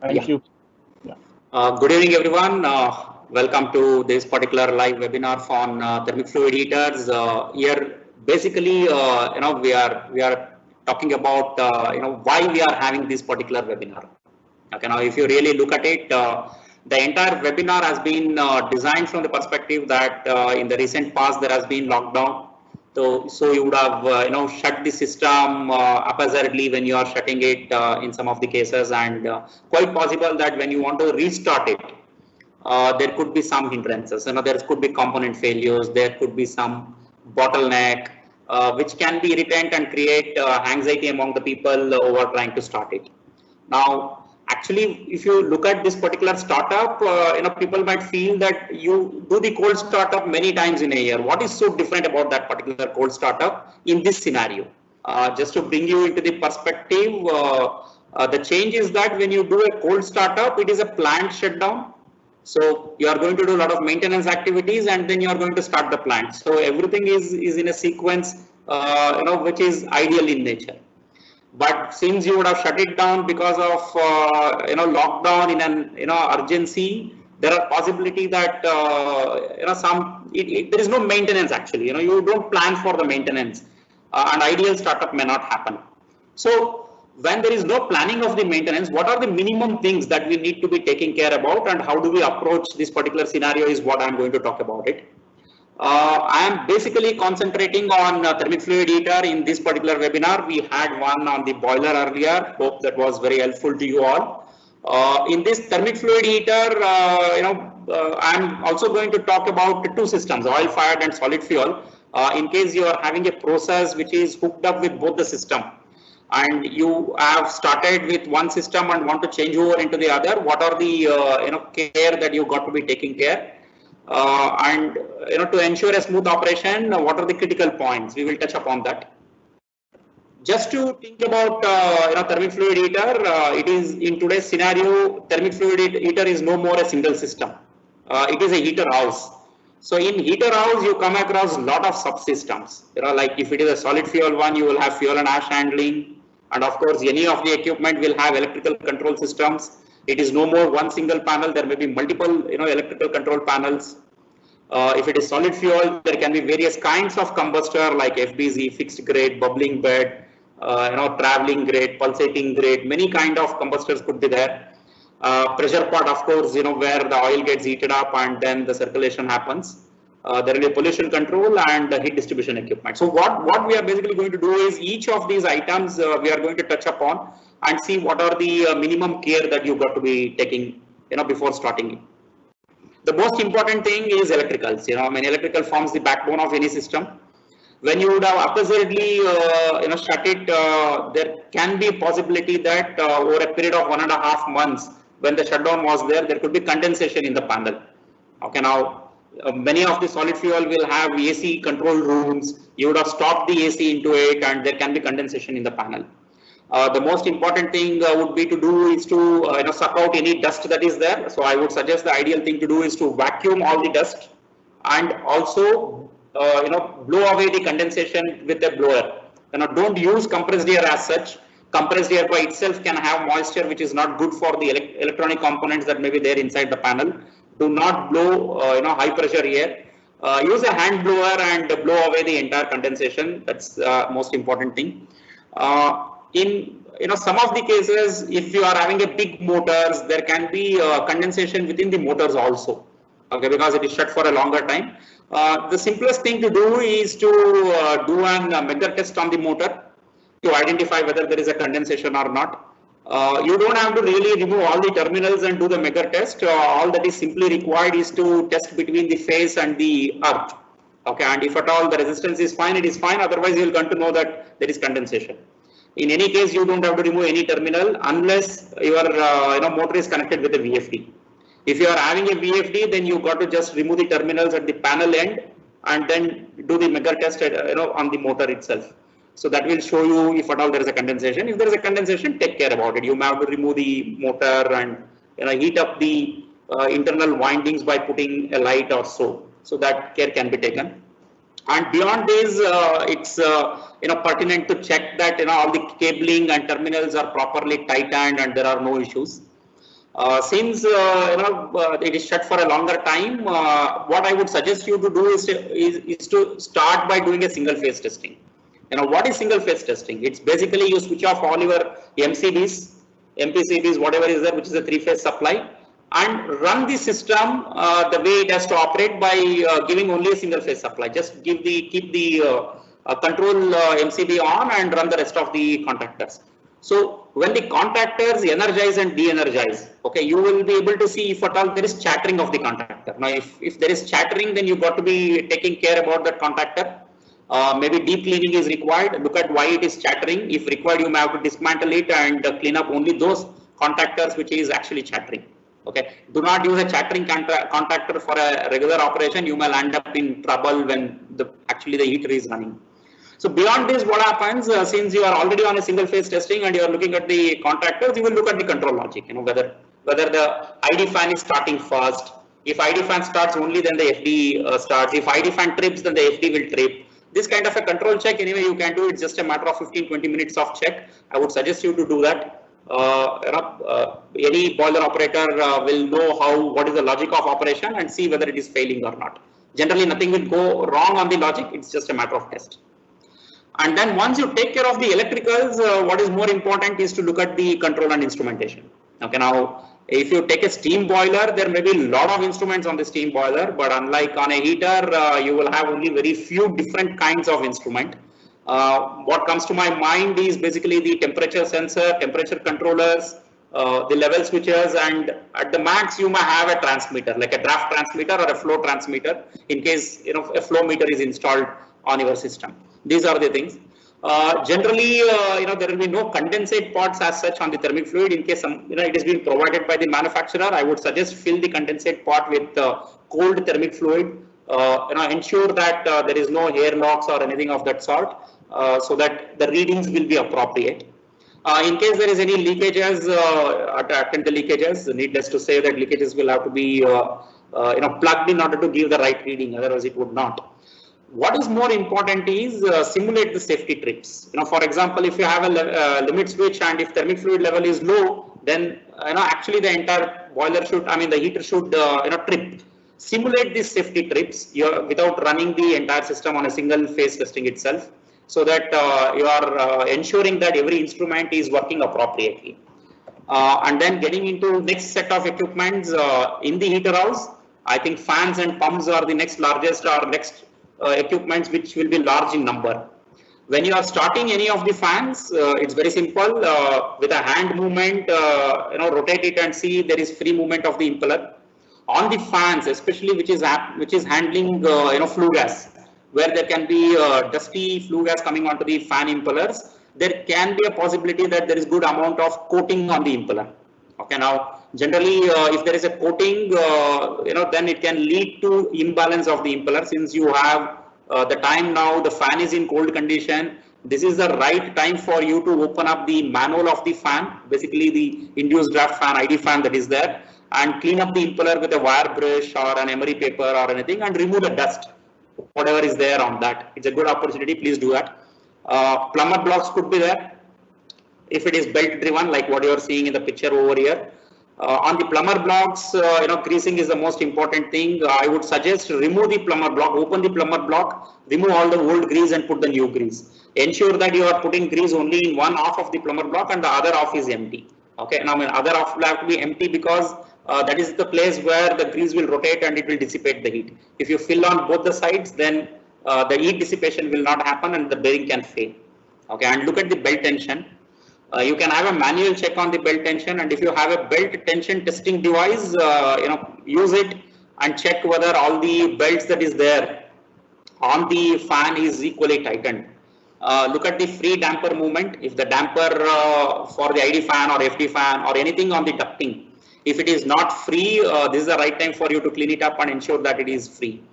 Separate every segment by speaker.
Speaker 1: Thank you. Yeah.
Speaker 2: Good evening, everyone. Welcome to this particular live webinar on thermic fluid heaters. Here, basically, we are talking about why we are having this particular webinar. Okay, now if you really look at it, the entire webinar has been designed from the perspective that in the recent past there has been lockdown. So you would have shut the system haphazardly when you are shutting it in some of the cases, and quite possible that when you want to restart it, there could be some hindrances. There could be component failures. There could be some bottleneck, which can be irritant and create anxiety among the people who are trying to start it. Now, actually, if you look at this particular startup, people might feel that you do the cold startup many times in a year. What is so different about that particular cold startup in this scenario? Just to bring you into the perspective, the change is that when you do a cold startup, it is a planned shutdown. So you are going to do a lot of maintenance activities, and then you are going to start the plant. So everything is in a sequence, which is ideal in nature. But since you would have shut it down because of lockdown in an urgency, there are possibility that there is no maintenance actually. You don't plan for the maintenance, and ideal startup may not happen. So when there is no planning of the maintenance, what are the minimum things that we need to be taking care about, and how do we approach this particular scenario is what I'm going to talk about it. I am basically concentrating on thermic fluid heater in this particular webinar. We had one on the boiler earlier. Hope that was very helpful to you all. In this thermic fluid heater, I'm also going to talk about two systems, oil fired and solid fuel. In case you are having a process which is hooked up with both the system, and you have started with one system and want to change over into the other, what are the care that you got to be taking care? And to ensure a smooth operation, what are the critical points? We will touch upon that. Just to think about thermic fluid heater, it is in today's scenario, thermic fluid heater is no more a single system. It is a heater house. So in heater house, you come across a lot of subsystems. Like if it is a solid fuel one, you will have fuel and ash handling, and of course any of the equipment will have electrical control systems. It is no more one single panel. There may be multiple, electrical control panels. If it is solid fuel, there can be various kinds of combustor like FBZ, fixed grade, bubbling bed, traveling grade, pulsating grade. Many kind of combustors could be there. Pressure part, of course, where the oil gets heated up and then the circulation happens. There will be pollution control and heat distribution equipment. So what we are basically going to do is each of these items we are going to touch upon and see what are the minimum care that you got to be taking, before starting it. The most important thing is electricals. Electrical forms the backbone of any system. When you would have haphazardly, shut it, there can be a possibility that over a period of 1.5 months, when the shutdown was there could be condensation in the panel. Okay, now many of the solid fuel will have AC control rooms. You would have stopped the AC into it, and there can be condensation in the panel. The most important thing would be to do is to suck out any dust that is there. So I would suggest the ideal thing to do is to vacuum all the dust, and also blow away the condensation with a blower. Don't use compressed air as such. Compressed air by itself can have moisture which is not good for the electronic components that may be there inside the panel. Do not blow high pressure air. Use a hand blower and blow away the entire condensation. That's most important thing. In some of the cases, if you are having a big motors, there can be condensation within the motors also. Okay, because it is shut for a longer time. The simplest thing to do is to do an Megger test on the motor to identify whether there is a condensation or not. You don't have to really remove all the terminals and do the Megger test. All that is simply required is to test between the phase and the earth. Okay, and if at all the resistance is fine, it is fine. Otherwise, you will come to know that there is condensation. In any case, you don't have to remove any terminal unless your motor is connected with a VFD. If you are having a VFD, then you got to just remove the terminals at the panel end and then do the Megger test on the motor itself. So that will show you if at all there is a condensation. If there is a condensation, take care about it. You may have to remove the motor and heat up the internal windings by putting a light or so. So that care can be taken. And beyond this, it's pertinent to check that all the cabling and terminals are properly tightened and there are no issues. Since it is shut for a longer time, what I would suggest you to do is to start by doing a single phase testing. What is single phase testing? It's basically you switch off all your MCBs, MPCBs, whatever is there, which is a three-phase supply, and run the system the way it has to operate by giving only a single phase supply. Just keep the control MCB on and run the rest of the contactors. So when the contactors energize and de-energize, okay, you will be able to see if at all there is chattering of the contactor. Now, if there is chattering, then you got to be taking care about that contactor. Maybe deep cleaning is required. Look at why it is chattering. If required, you may have to dismantle it and clean up only those contactors which is actually chattering. Okay, do not use a chattering contactor for a regular operation. You may land up in trouble when actually the heater is running. So beyond this, what happens, since you are already on a single phase testing and you are looking at the contactors, you will look at the control logic, whether the ID fan is starting first. If ID fan starts only, then the FD starts. If ID fan trips, then the FD will trip. This kind of a control check, anyway, you can do it, just a matter of 15-20 minutes of check. I would suggest you to do that. Any boiler operator will know what is the logic of operation and see whether it is failing or not. Generally, nothing will go wrong on the logic. It's just a matter of test. And then once you take care of the electricals, what is more important is to look at the control and instrumentation. Okay, now if you take a steam boiler, there may be a lot of instruments on the steam boiler, but unlike on a heater, you will have only very few different kinds of instrument. What comes to my mind is basically the temperature sensor, temperature controllers, the level switches, and at the max you may have a transmitter like a draft transmitter or a flow transmitter in case a flow meter is installed on your system. These are the things. Generally, there will be no condensate pots as such on the thermic fluid. In case it is being provided by the manufacturer, I would suggest fill the condensate pot with cold thermic fluid. Ensure that there is no hair locks or anything of that sort, so that the readings will be appropriate. In case there is any leakages, attend the leakages. Needless to say that leakages will have to be plugged in order to give the right reading. Otherwise, it would not. What is more important is simulate the safety trips. For example, if you have a limit switch and if thermic fluid level is low, then actually the entire boiler should, the heater should trip. Simulate these safety trips without running the entire system on a single phase testing itself, so that you are ensuring that every instrument is working appropriately. And then getting into next set of equipments in the heater house, I think fans and pumps are the next largest or next equipments which will be large in number. When you are starting any of the fans, it's very simple. With a hand movement, rotate it and see there is free movement of the impeller. On the fans, especially which is handling flue gas, where there can be dusty flue gas coming onto the fan impellers, there can be a possibility that there is good amount of coating on the impeller. Okay, now generally if there is a coating, then it can lead to imbalance of the impeller. Since you have the time now, the fan is in cold condition, this is the right time for you to open up the manual of the fan, basically the induced draft fan, ID fan that is there, and clean up the impeller with a wire brush or an emery paper or anything and remove the dust, whatever is there on that. It's a good opportunity, please do that. Plumber blocks could be there. If it is belt driven, like what you are seeing in the picture over here. On the plumber blocks, greasing is the most important thing. I would suggest remove the plumber block, open the plumber block, remove all the old grease and put the new grease. Ensure that you are putting grease only in one half of the plumber block and the other half is empty. Okay, now other half will have to be empty because that is the place where the grease will rotate and it will dissipate the heat. If you fill on both the sides, then the heat dissipation will not happen and the bearing can fail. Okay, and look at the belt tension. You can have a manual check on the belt tension, and if you have a belt tension testing device, use it and check whether all the belts that is there on the fan is equally tightened. Look at the free damper movement. If the damper for the ID fan or FD fan or anything on the ducting, if it is not free, this is the right time for you to clean it up and ensure that it is free.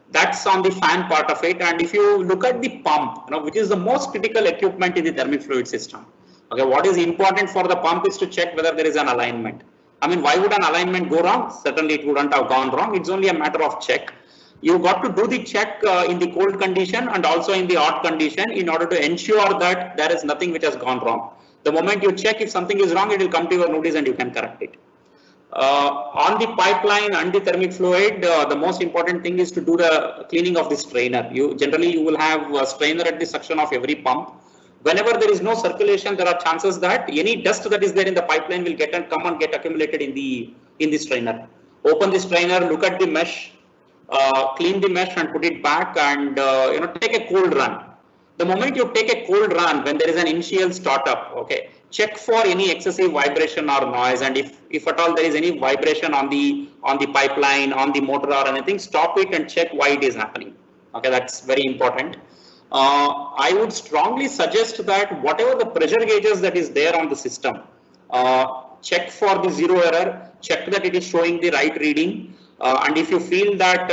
Speaker 2: That's on the fan part of it. And if you look at the pump, which is the most critical equipment in the thermic fluid system. Okay, what is important for the pump is to check whether there is an alignment. Why would an alignment go wrong? Certainly it wouldn't have gone wrong. It's only a matter of check. You got to do the check in the cold condition and also in the hot condition in order to ensure that there is nothing which has gone wrong. The moment you check if something is wrong, it will come to your notice and you can correct it. On the pipeline and the thermic fluid, the most important thing is to do the cleaning of the strainer. You will have a strainer at the suction of every pump. Whenever there is no circulation, there are chances that any dust that is there in the pipeline will come and get accumulated in the strainer. Open the strainer, look at the mesh, clean the mesh and put it back, and take a cold run. The moment you take a cold run, when there is an initial startup, okay, check for any excessive vibration or noise, and if at all there is any vibration on the pipeline, on the motor or anything, stop it and check why it is happening. Okay, that's very important. I would strongly suggest that whatever the pressure gauges that is there on the system, check for the zero error, check that it is showing the right reading, and if you feel that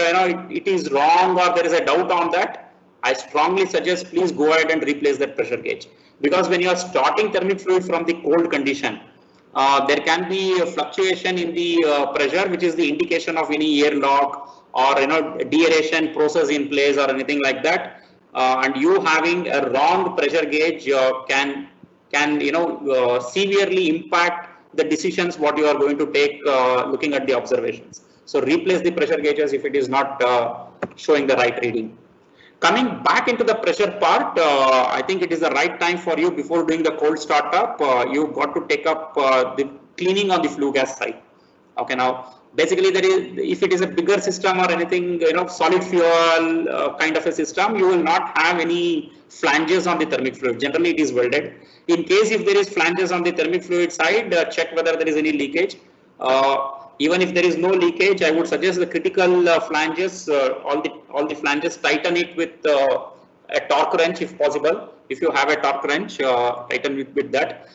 Speaker 2: it is wrong or there is a doubt on that, I strongly suggest please go ahead and replace that pressure gauge, because when you are starting thermic fluid from the cold condition, there can be a fluctuation in the pressure, which is the indication of any air lock or deaeration process in place or anything like that. And you having a wrong pressure gauge can severely impact the decisions what you are going to take looking at the observations. So replace the pressure gauges if it is not showing the right reading. Coming back into the pressure part, I think it is the right time for you, before doing the cold startup, you've got to take up the cleaning on the flue gas side. Okay, now basically if it is a bigger system or anything, solid fuel kind of a system, you will not have any flanges on the thermic fluid. Generally it is welded. In case if there is flanges on the thermic fluid side, check whether there is any leakage. Even if there is no leakage, I would suggest the critical flanges, all the flanges, tighten it with a torque wrench if possible. If you have a torque wrench, tighten it with that.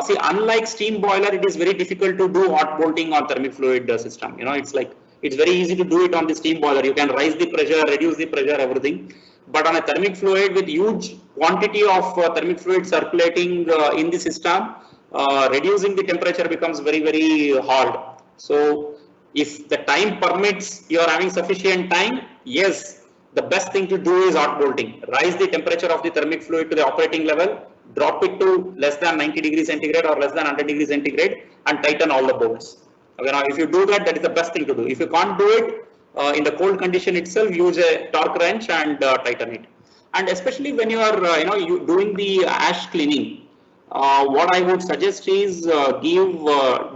Speaker 2: See, unlike steam boiler, it is very difficult to do hot bolting on thermic fluid system. It's very easy to do it on the steam boiler. You can raise the pressure, reduce the pressure, everything. But on a thermic fluid with huge quantity of thermic fluid circulating in the system, reducing the temperature becomes very, very hard. So if the time permits, you are having sufficient time, yes, the best thing to do is hot bolting. Rise the temperature of the thermic fluid to the operating level, drop it to less than 90 degrees centigrade or less than 100 degrees centigrade, and tighten all the bolts. Okay, now if you do that, that is the best thing to do. If you can't do it in the cold condition itself, use a torque wrench and tighten it. And especially when you are doing the ash cleaning, what I would suggest is give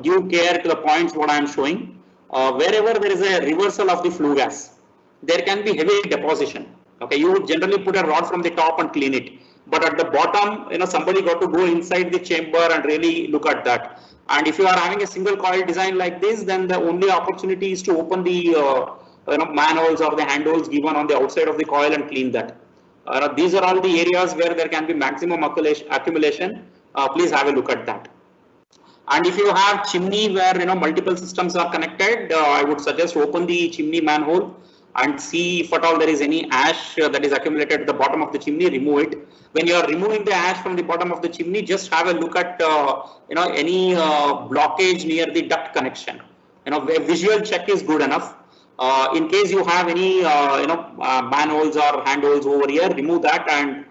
Speaker 2: due care to the points what I am showing. Wherever there is a reversal of the flue gas, there can be heavy deposition. Okay, you would generally put a rod from the top and clean it, but at the bottom, somebody got to go inside the chamber and really look at that. And if you are having a single coil design like this, then the only opportunity is to open the manholes or the handholes given on the outside of the coil and clean that. These are all the areas where there can be maximum accumulation. Please have a look at that. And if you have chimney where multiple systems are connected, I would suggest open the chimney manhole and see if at all there is any ash that is accumulated at the bottom of the chimney. Remove it. When you are removing the ash from the bottom of the chimney, just have a look at any blockage near the duct connection. A visual check is good enough. In case you have any manholes or handholes over here, remove that and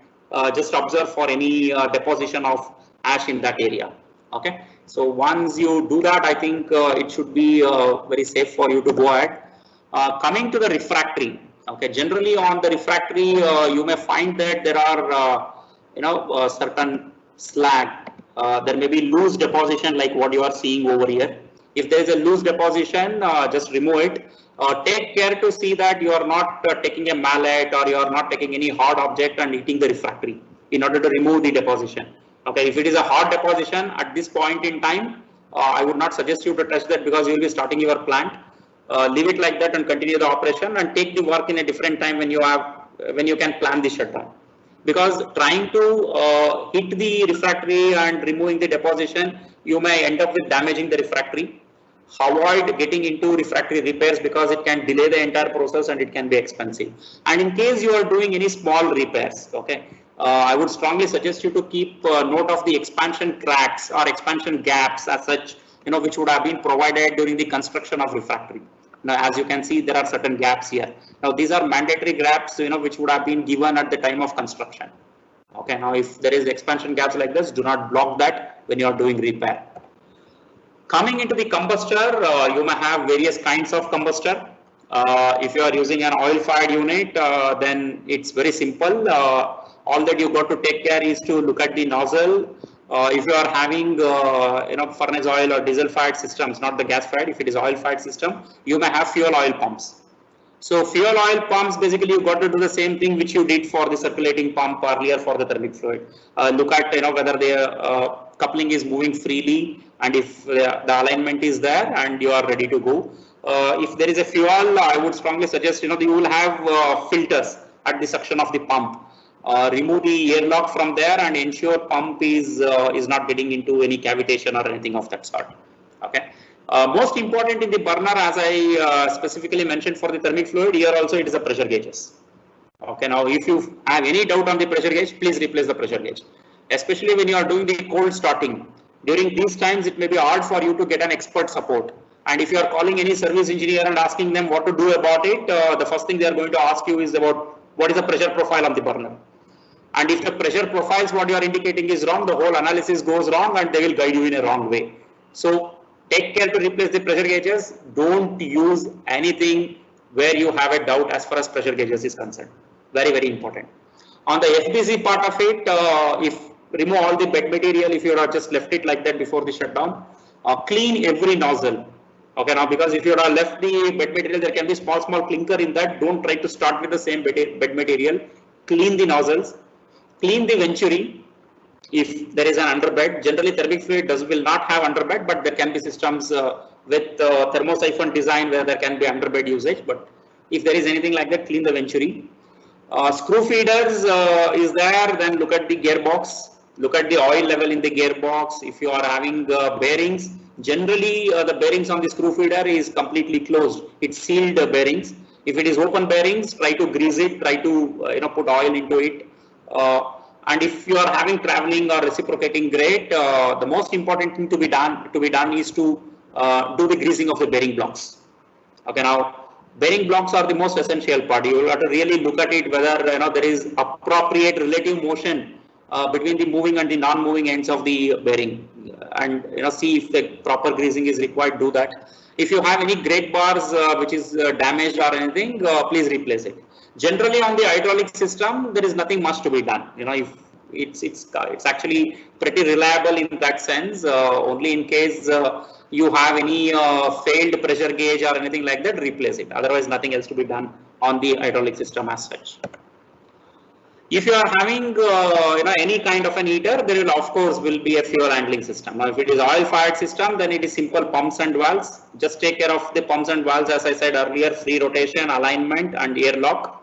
Speaker 2: just observe for any deposition of ash in that area. Okay, so once you do that, I think it should be very safe for you to go ahead. Coming to the refractory, okay, generally on the refractory, you may find that there are certain slag. There may be loose deposition like what you are seeing over here. If there is a loose deposition, just remove it. Take care to see that you are not taking a mallet or you are not taking any hard object and hitting the refractory in order to remove the deposition. Okay, if it is a hard deposition at this point in time, I would not suggest you to touch that, because you will be starting your plant. Leave it like that and continue the operation, and take the work in a different time when you can plan the shutdown. Because trying to hit the refractory and removing the deposition, you may end up with damaging the refractory. Avoid getting into refractory repairs, because it can delay the entire process and it can be expensive. And in case you are doing any small repairs, okay, I would strongly suggest you to keep note of the expansion cracks or expansion gaps as such, which would have been provided during the construction of refractory. Now, as you can see, there are certain gaps here. Now, these are mandatory gaps, which would have been given at the time of construction. Okay, now if there is expansion gaps like this, do not block that when you are doing repair. Coming into the combustor, you may have various kinds of combustor. If you are using an oil-fired unit, then it's very simple. All that you got to take care is to look at the nozzle. If you are having furnace oil or diesel-fired systems, not the gas-fired, if it is oil-fired system, you may have fuel oil pumps. So fuel oil pumps, basically you got to do the same thing which you did for the circulating pump earlier for the thermic fluid. Look at whether the coupling is moving freely, and if the alignment is there and you are ready to go. If there is a fuel, I would strongly suggest you will have filters at the suction of the pump. Remove the airlock from there and ensure pump is not getting into any cavitation or anything of that sort. Okay. Most important in the burner, as I specifically mentioned for the thermic fluid, here also it is the pressure gauges. Okay, now if you have any doubt on the pressure gauge, please replace the pressure gauge. Especially when you are doing the cold starting. During these times, it may be hard for you to get an expert support. And if you are calling any service engineer and asking them what to do about it, the first thing they are going to ask you is about what is the pressure profile of the burner. And if the pressure profiles what you are indicating is wrong, the whole analysis goes wrong and they will guide you in a wrong way. So take care to replace the pressure gauges. Don't use anything where you have a doubt as far as pressure gauges is concerned. Very, very important. On the FBC part of it, if remove all the bed material, if you have just left it like that before the shutdown, clean every nozzle. Okay, now because if you have left the bed material, there can be small clinker in that. Don't try to start with the same bed material. Clean the nozzles. Clean the venturi. If there is an underbed, generally thermic fluid will not have underbed, but there can be systems with thermosiphon design where there can be underbed usage. But if there is anything like that, clean the venturi. Screw feeders is there, then look at the gearbox, look at the oil level in the gearbox. If you are having bearings, generally the bearings on the screw feeder is completely closed. It's sealed bearings. If it is open bearings, try to grease it, try to put oil into it. And if you are having traveling or reciprocating, great. The most important thing to be done is to do the greasing of the bearing blocks. Okay, now bearing blocks are the most essential part. You will have to really look at it whether there is appropriate relative motion between the moving and the non-moving ends of the bearing, and see if the proper greasing is required. Do that. If you have any grate bars which is damaged or anything, please replace it. Generally, on the hydraulic system, there is nothing much to be done. If it's actually pretty reliable in that sense. Only in case you have any failed pressure gauge or anything like that, replace it. Otherwise, nothing else to be done on the hydraulic system as such. If you are having any kind of an heater, there will of course be a fuel handling system. Now, if it is oil-fired system, then it is simple pumps and valves. Just take care of the pumps and valves, as I said earlier: free rotation, alignment, and airlock.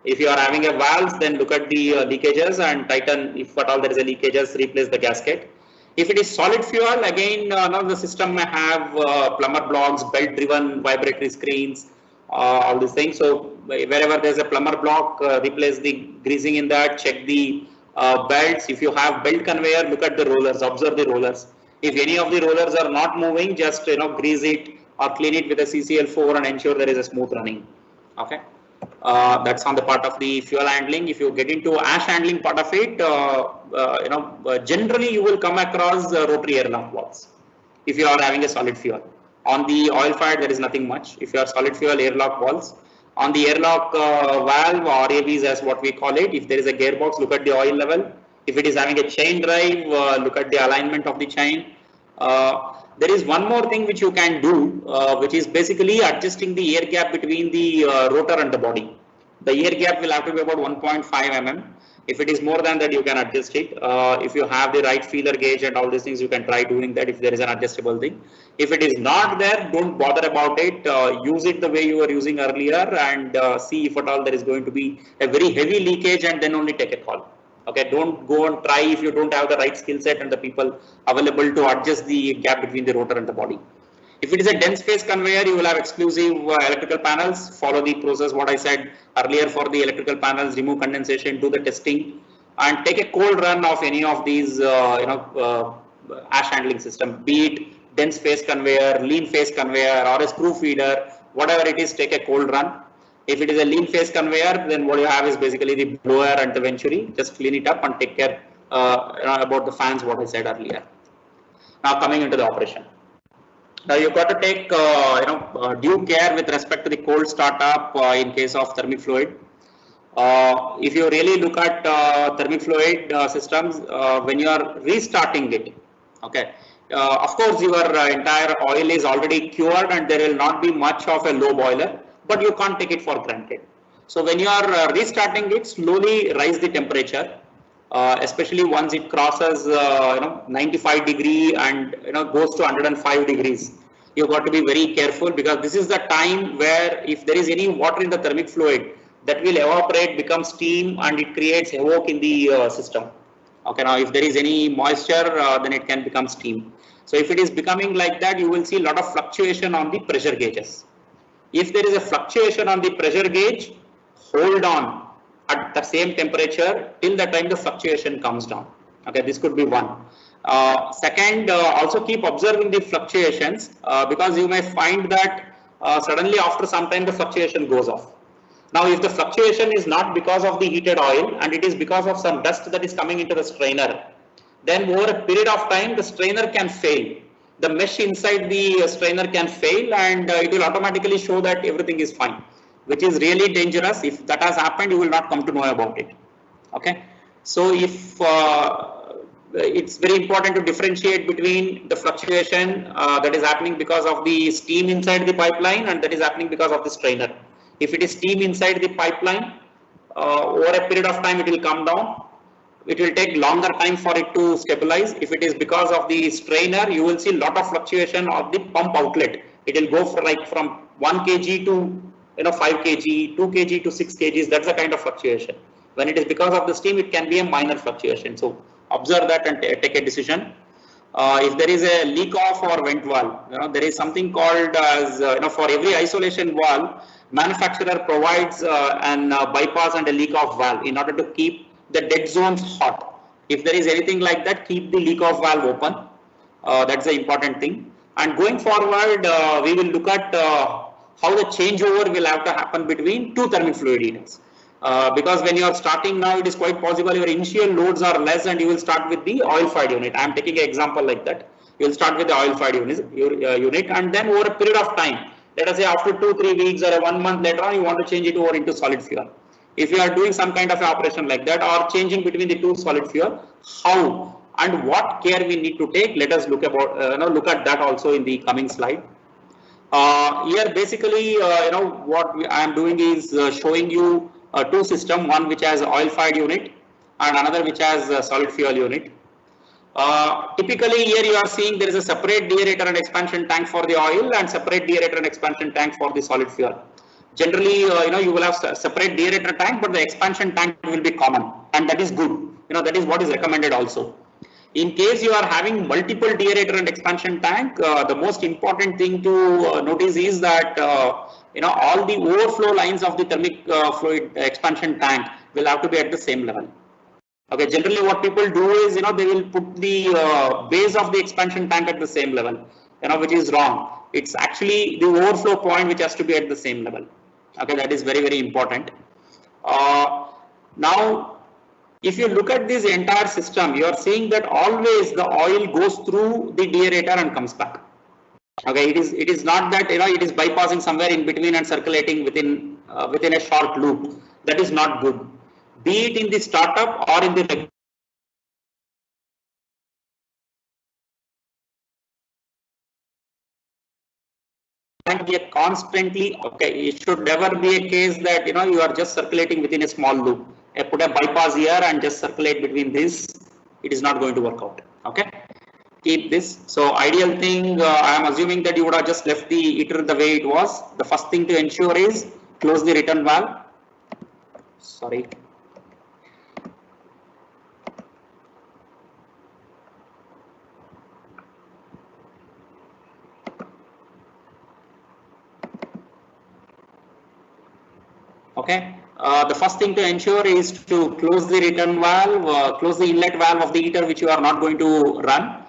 Speaker 2: If you are having a valve, then look at the leakages and tighten. If at all there is a leakages, replace the gasket. If it is solid fuel, again, now the system may have plumber blocks, belt-driven vibratory screens, all these things. So wherever there is a plumber block, replace the greasing in that. Check the belts. If you have belt conveyor, look at the rollers. Observe the rollers. If any of the rollers are not moving, just grease it or clean it with a CCL4 and ensure there is a smooth running. Okay. That's on the part of the fuel handling. If you get into ash handling part of it, generally you will come across rotary airlock valves. If you are having a solid fuel, on the oil fired there is nothing much. If you are solid fuel, airlock valves. On the airlock valve, or RAVs as what we call it, if there is a gearbox, look at the oil level. If it is having a chain drive, look at the alignment of the chain. There is one more thing which you can do, which is basically adjusting the air gap between the rotor and the body. The air gap will have to be about 1.5 mm. If it is more than that, you can adjust it. If you have the right feeler gauge and all these things, you can try doing that if there is an adjustable thing. If it is not there, don't bother about it. Use it the way you were using earlier, and see if at all there is going to be a very heavy leakage, and then only take a call. Okay, don't go and try if you don't have the right skill set and the people available to adjust the gap between the rotor and the body. If it is a dense phase conveyor, you will have exclusive electrical panels. Follow the process what I said earlier for the electrical panels. Remove condensation, do the testing, and take a cold run of any of these ash handling system, be it dense phase conveyor, lean phase conveyor, or a screw feeder, whatever it is. Take a cold run. If it is a lean phase conveyor, then what you have is basically the blower and the venturi. Just clean it up and take care about the fans, what I said earlier. Now coming into the operation. Now you got to take due care with respect to the cold startup in case of thermic fluid. If you really look at thermic fluid systems, when you are restarting it, okay, of course your entire oil is already cured and there will not be much of a low boiler, but you can't take it for granted. So when you are restarting it, slowly rise the temperature, especially once it crosses 95 degree and goes to 105 degrees. You've got to be very careful, because this is the time where if there is any water in the thermic fluid, that will evaporate, become steam, and it creates havoc in the system. Okay, now if there is any moisture, then it can become steam. So if it is becoming like that, you will see a lot of fluctuation on the pressure gauges. If there is a fluctuation on the pressure gauge, hold on at the same temperature till the time the fluctuation comes down. Okay, this could be one. Second, also keep observing the fluctuations, because you may find that suddenly after some time the fluctuation goes off. Now, if the fluctuation is not because of the heated oil and it is because of some dust that is coming into the strainer, then over a period of time the strainer can fail. The mesh inside the strainer can fail, and it will automatically show that everything is fine, which is really dangerous. If that has happened, you will not come to know about it. Okay, so if it's very important to differentiate between the fluctuation that is happening because of the steam inside the pipeline and that is happening because of the strainer. If it is steam inside the pipeline, over a period of time it will come down. It will take longer time for it to stabilize. If it is because of the strainer, you will see a lot of fluctuation of the pump outlet. It will go for like from 1 kg to 5 kg, 2 kg to 6 kgs. That's the kind of fluctuation. When it is because of the steam, it can be a minor fluctuation. So observe that and take a decision. If there is a leak off or vent valve, there is something called as for every isolation valve, manufacturer provides an bypass and a leak off valve in order to keep the dead zones hot. If there is anything like that, keep the leak off valve open. That's the important thing. And going forward, we will look at how the changeover will have to happen between two thermic fluid heaters. Because when you are starting now, it is quite possible your initial loads are less and you will start with the oil fired unit. I am taking an example like that. You will start with the oil fired unit, and then over a period of time, let us say after 2-3 weeks or 1 month later on, you want to change it over into solid fuel. If you are doing some kind of operation like that or changing between the two solid fuel, how and what care we need to take, let us look at that also in the coming slide. Here basically, what I am doing is showing you two systems, one which has oil fired unit and another which has solid fuel unit. Typically here you are seeing there is a separate deaerator and expansion tank for the oil and separate deaerator and expansion tank for the solid fuel. Generally, you will have separate deaerator tank, but the expansion tank will be common, and that is good. That is what is recommended also. In case you are having multiple deaerator and expansion tank, the most important thing to notice is that all the overflow lines of the thermic fluid expansion tank will have to be at the same level. Okay, generally what people do is, they will put the base of the expansion tank at the same level, which is wrong. It's actually the overflow point which has to be at the same level. Okay, that is very, very important. Now, if you look at this entire system, you are seeing that always the oil goes through the deaerator and comes back. Okay, it is not that it is bypassing somewhere in between and circulating within a short loop. That is not good. Be it in the startup or in the and be constantly, okay, it should never be a case that you are just circulating within a small loop. Put a bypass here and just circulate between this. It is not going to work out. Okay, keep this. So ideal thing, I am assuming that you would have just left the heater the way it was. The first thing to ensure is close the return valve. Sorry. Okay, the first thing to ensure is to close the return valve, close the inlet valve of the heater which you are not going to run,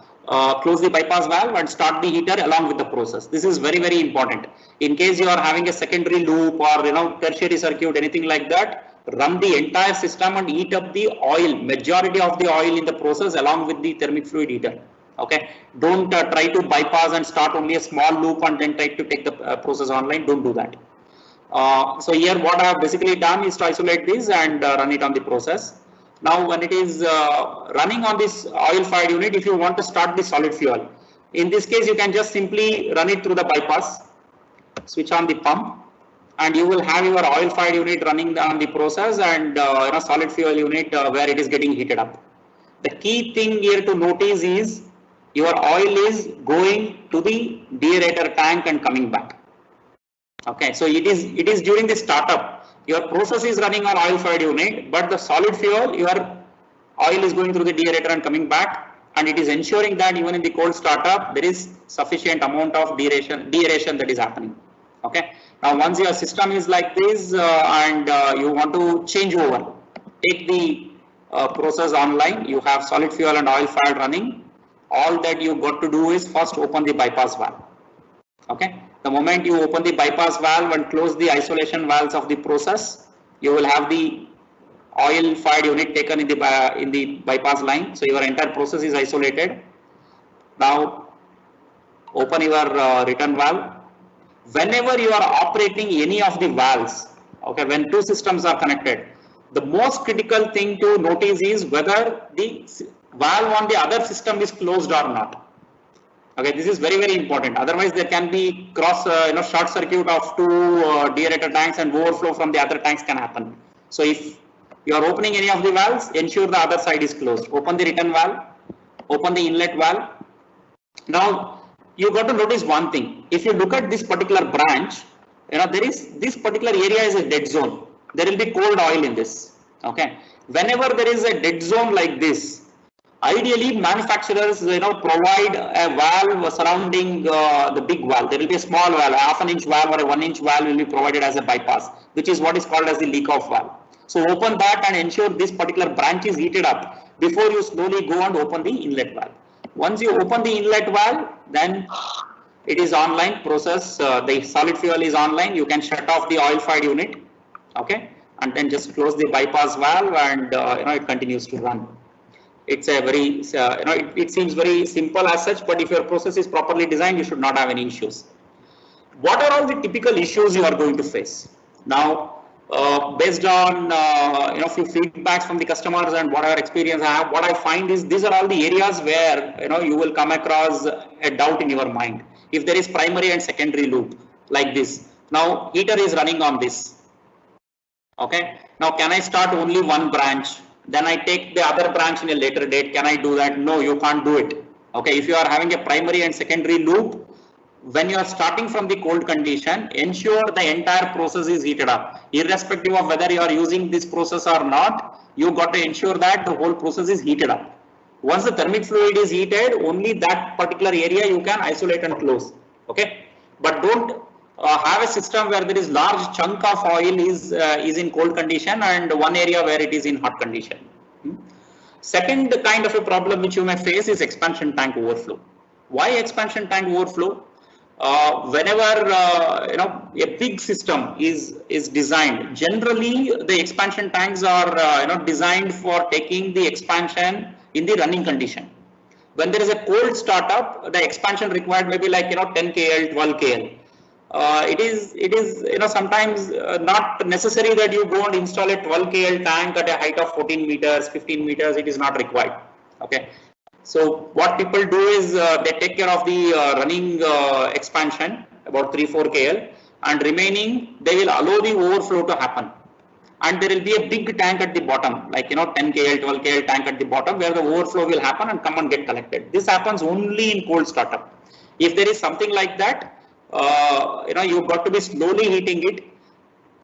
Speaker 2: close the bypass valve and start the heater along with the process. This is very, very important. In case you are having a secondary loop or tertiary circuit, anything like that, run the entire system and heat up the oil, majority of the oil in the process along with the thermic fluid heater. Okay, don't try to bypass and start only a small loop and then try to take the process online. Don't do that. So here what I have basically done is to isolate this and run it on the process. Now when it is running on this oil fired unit, if you want to start the solid fuel, in this case you can just simply run it through the bypass, switch on the pump, and you will have your oil fired unit running on the process and solid fuel unit where it is getting heated up. The key thing here to notice is your oil is going to the deaerator tank and coming back. Okay, so it is during the startup, your process is running on oil fired unit, but the solid fuel, your oil is going through the deaerator and coming back, and it is ensuring that even in the cold startup, there is sufficient amount of deaeration that is happening. Okay, now once your system is like this and you want to change over, take the process online, you have solid fuel and oil fired running, all that you got to do is first open the bypass valve. Okay, the moment you open the bypass valve and close the isolation valves of the process, you will have the oil fired unit taken in the bypass line. So your entire process is isolated. Now open your return valve. Whenever you are operating any of the valves, okay, when two systems are connected, the most critical thing to notice is whether the valve on the other system is closed or not. Okay, this is very, very important. Otherwise, there can be short circuit of two deaerator tanks and overflow from the other tanks can happen. So if you are opening any of the valves, ensure the other side is closed. Open the return valve, open the inlet valve. Now you got to notice one thing. If you look at this particular branch, this particular area is a dead zone. There will be cold oil in this. Okay, whenever there is a dead zone like this, ideally manufacturers provide a valve surrounding the big valve. There will be a small valve, a half an inch valve or a 1 inch valve will be provided as a bypass, which is what is called as the leak off valve. So open that and ensure this particular branch is heated up before you slowly go and open the inlet valve. Once you open the inlet valve, then it is online process. The solid fuel is online. You can shut off the oil fired unit. Okay, and then just close the bypass valve and it continues to run. It's a very it seems very simple as such, but if your process is properly designed, you should not have any issues. What are all the typical issues you are going to face? Now, based on few feedbacks from the customers and whatever experience I have, what I find is these are all the areas where you will come across a doubt in your mind. If there is primary and secondary loop like this, now heater is running on this. Okay, now can I start only one branch? Then I take the other branch in a later date. Can I do that? No, you can't do it. Okay, if you are having a primary and secondary loop, when you are starting from the cold condition, ensure the entire process is heated up. Irrespective of whether you are using this process or not, you got to ensure that the whole process is heated up. Once the thermic fluid is heated, only that particular area you can isolate and close. Okay, but don't have a system where there is large chunk of oil is in cold condition and one area where it is in hot condition. Second kind of a problem which you may face is expansion tank overflow. Why expansion tank overflow? Whenever a big system is designed, generally the expansion tanks are designed for taking the expansion in the running condition. When there is a cold startup, the expansion required maybe like 10 kL, 12 kL. It is sometimes not necessary that you go and install a 12 kL tank at a height of 14 meters, 15 meters. It is not required. Okay. So what people do is they take care of the running expansion about 3-4 kL, and remaining they will allow the overflow to happen. And there will be a big tank at the bottom, like 10 kL, 12 kL tank at the bottom, where the overflow will happen and come and get collected. This happens only in cold startup. If there is something like that, you've got to be slowly heating it,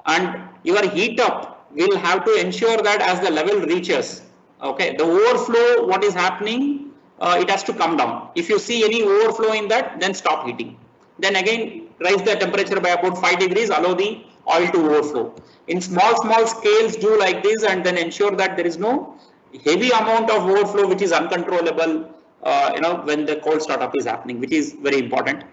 Speaker 2: and your heat up will have to ensure that as the level reaches, okay, the overflow, what is happening, it has to come down. If you see any overflow in that, then stop heating. Then again, raise the temperature by about 5 degrees, allow the oil to overflow. In small scales, do like this, and then ensure that there is no heavy amount of overflow which is uncontrollable, when the cold startup is happening, which is very important.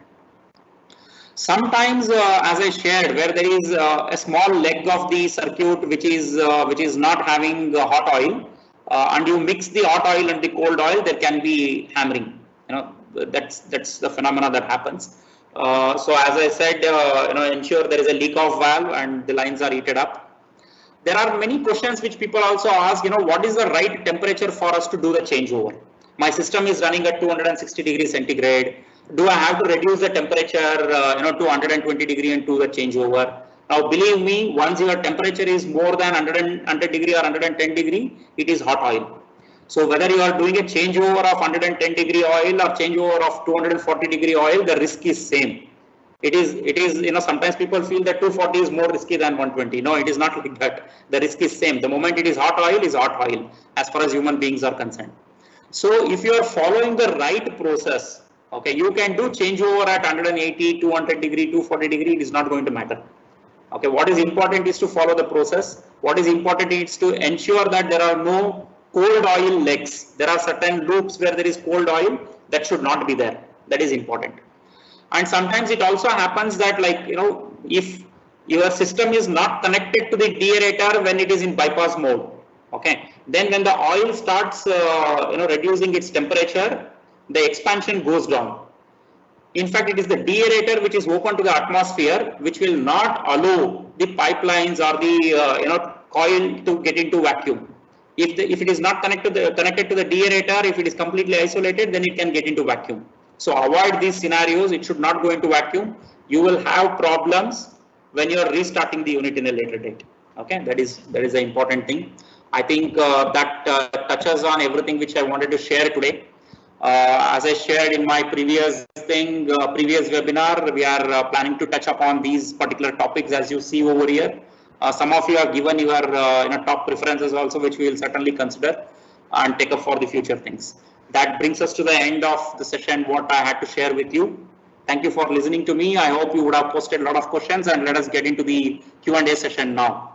Speaker 2: Sometimes, as I shared, where there is a small leg of the circuit which is not having hot oil, and you mix the hot oil and the cold oil, there can be hammering. That's the phenomena that happens. So as I said, ensure there is a leak off valve and the lines are heated up. There are many questions which people also ask, what is the right temperature for us to do the changeover? My system is running at 260 degrees centigrade. Do I have to reduce the temperature, to 120 degree and do the changeover? Now, believe me, once your temperature is more than 100 degree or 110 degree, it is hot oil. So whether you are doing a changeover of 110 degree oil or changeover of 240 degree oil, the risk is same. It is, sometimes people feel that 240 is more risky than 120. No, it is not like that. The risk is same. The moment it is hot oil as far as human beings are concerned. So if you are following the right process, okay, you can do changeover at 180, 200 degree, 240 degree, it is not going to matter. Okay, what is important is to follow the process. What is important is to ensure that there are no cold oil leaks. There are certain loops where there is cold oil that should not be there. That is important. And sometimes it also happens that, if your system is not connected to the deaerator when it is in bypass mode, okay, then when the oil starts, reducing its temperature, the expansion goes down. In fact, it is the deaerator which is open to the atmosphere, which will not allow the pipelines or the coil to get into vacuum. If it is not connected to the deaerator, if it is completely isolated, then it can get into vacuum. So avoid these scenarios. It should not go into vacuum. You will have problems when you are restarting the unit in a later date. Okay, that is the important thing. I think that touches on everything which I wanted to share today. As I shared in my previous webinar, we are planning to touch upon these particular topics as you see over here. Some of you have given your top preferences also, which we will certainly consider and take up for the future things. That brings us to the end of the session, what I had to share with you. Thank you for listening to me. I hope you would have posted a lot of questions, and let us get into the Q&A session now.